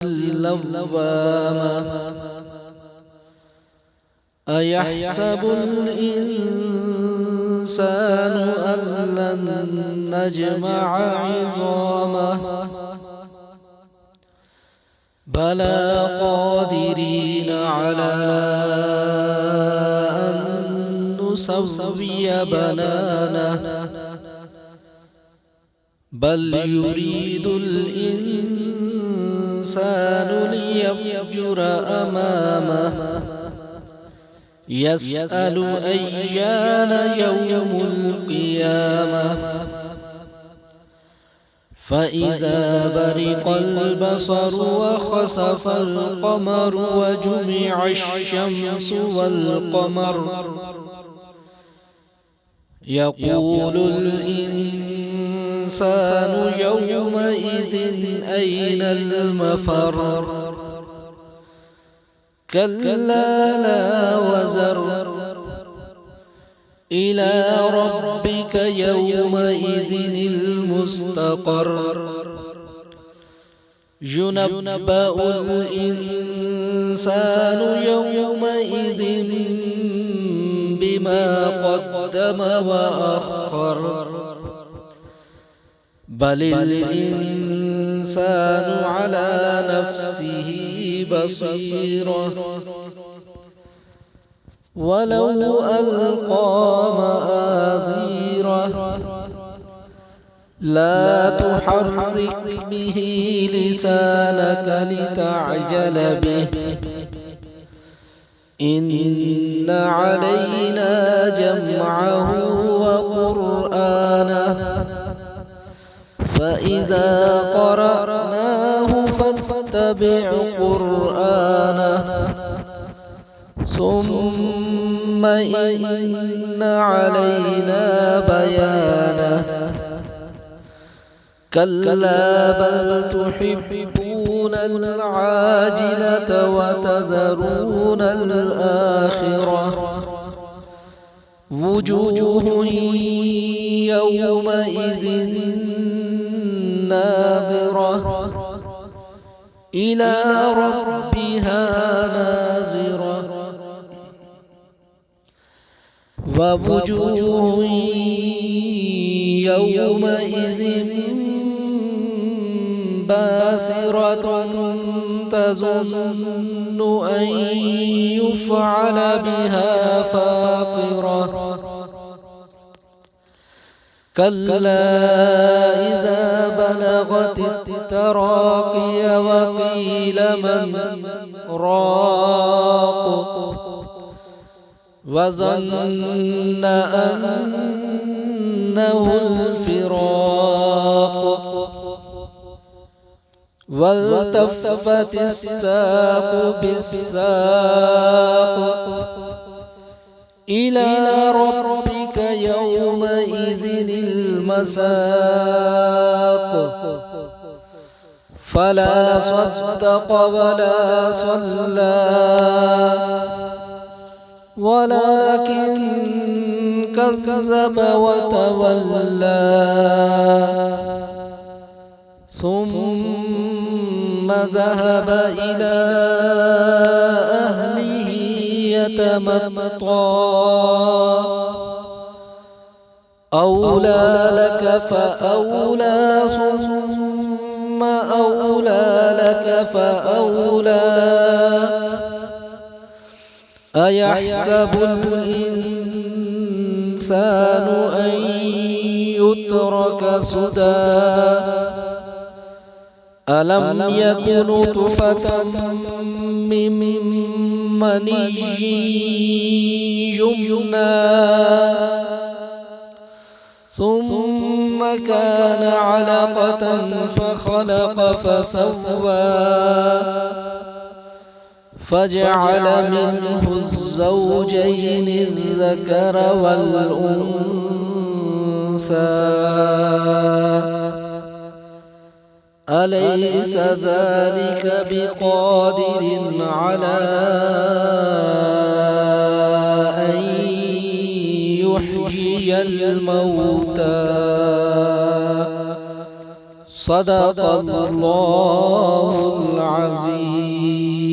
اللوامة أيحسب الإنسان أن لن نجمع عظامه بلى قادرين على أن نسوي بنانه بل يريد الإنسان ليفجر أمامه يسأل أيان يوم القيامة فإذا برق البصر وخسف القمر وجمع الشمس والقمر يقول الإنسان يومئذ أين المفر كلا لا وزر إلى ربك يومئذ المستقر ينبأ الإنسان يومئذ بما قدم وأخر بل الإنسان على نفسه بصيرة ولو ألقى مآذيره لا تحرك به لسانك لتعجل به إن علينا جمعه وقرآنه فإذا قرأناه فاتبع قرآنه ثم إن علينا بيانه كلا بل تحبون العاجلة وتذرون الآخرة وجوه يومئذ ناظرة إلى ربها ناظرة ووجوه يومئذ باسرة تظن أن يفعل بها فاقرة كلا إذا بلغت التراقي وقيل من راق وظن أنه الفراق والتفت الساق بالساق إلى ربك يومئذ المساق فلا صدق ولا صلى ولكن كذب وتولى ثم ذهب إلى أهله يتمطى أولى لك فأولى ثم أولى لك فأولى أيحسب الإنسان أن يترك سدى ألم يك نطفة من مني يمنى ثم كان علقة فخلق فسوى فجعل منه الزوجين الذكر والأنثى أليس ذلك بقادر على أن يحيي الموتى صدق الله العظيم.